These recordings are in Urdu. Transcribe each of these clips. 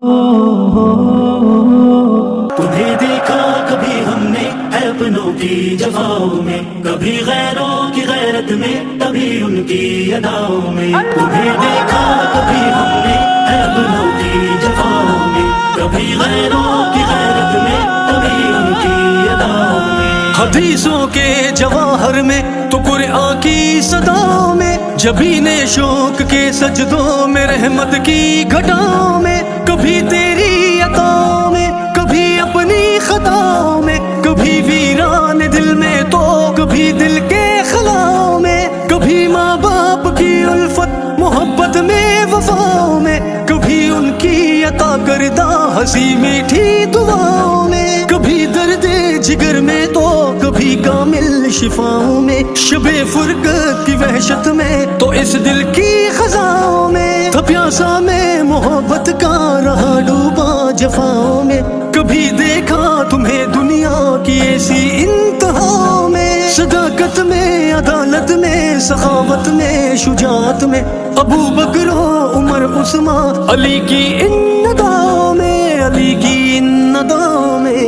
تمہیں دیکھا کبھی ہم نے اپنوں کی جفاؤں میں، کبھی غیروں کی غیرت میں، کبھی ان کی اداؤں میں. تمہیں دیکھا کبھی ہم نے اپنوں کی جفاؤں میں، کبھی غیروں کی غیرت میں، کبھی ان کی اداؤں میں. حدیثوں کے جواہر میں تو قرآن کی صداؤں میں، جبین شوق کے سجدوں میں، رحمت کی گھٹاؤں میں، کبھی تیری عطاؤں میں، کبھی اپنی خطاؤں میں، کبھی ویران دل میں تو کبھی دل کے خلاؤں میں، کبھی ماں باپ کی الفت محبت میں وفاؤں میں، کبھی ان کی عطا کردہ ہنسی میٹھی دعاؤں میں، کبھی درد جگر میں تو کبھی کامل شفاؤں میں، شب فرقت کی وحشت میں تو اس دل کی خزاؤں میں، تھا پیاسا میں محبت کا رہا ڈوبا جفاؤں میں، کبھی دیکھا تمہیں دنیا کی ایسی انتہاؤں میں، صداقت میں، عدالت میں، سخاوت میں، شجاعت میں، ابو بکر و عمر عثمان علی کی ان نداؤں میں، علی کی ان نداؤں میں.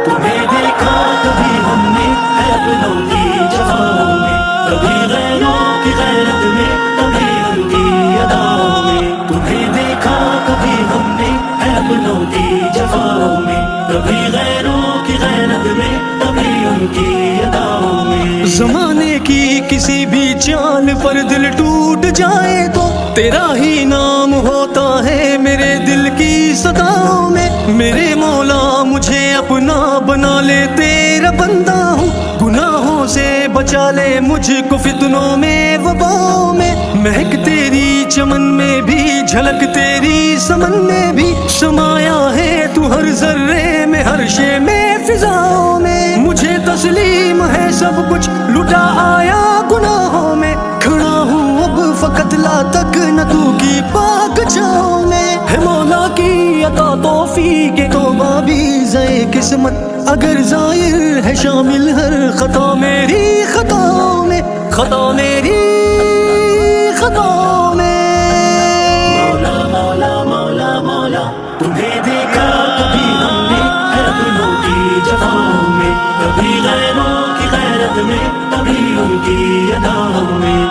تمہیں دیکھا کبھی ہم نے اپنوں کی جفاؤں میں، کبھی غیروں کی غیرت میں، کبھی ان کی اداؤں میں. تمہیں دیکھا کبھی ہم نے اپنوں کی جفاؤں میں، کبھی غیروں کی غیرت میں، کبھی ان کی اداؤں میں. زمانے کی کسی بھی چال پر دل ٹوٹ جائے تو تیرا ہی نام ہوتا ہے میرے دل کی صداؤں میں. میرے مولا مجھے اپنا بنا لے، تیرا بندہ ہوں، گناہوں سے بچا لے مجھ کو فتنوں میں وباؤں میں. مہک تیری چمن میں بھی، جھلک تیری سمن میں بھی، سمایا ہے تو ہر ذرے میں، ہر شے میں، فضاؤں میں. مجھے تسلیم ہے سب کچھ، لٹا آیا گناہوں میں، کھڑا ہوں اب فقط لا تک نہ تو کی پاک جاؤں میں. ہے مولا کی عطا توفیق توبہ بھی زے قسمت، اگر ظاہر ہے شامل ہر خطا میری خطاؤں میں، خطا میری خطاؤں میں. مولا مولا مولا مولا تمہیں دیکھا کبھی ہم نے اپنوں کی جفاؤں میں، کبھی غیروں کی غیرت میں، کبھی ان کی اداؤں میں.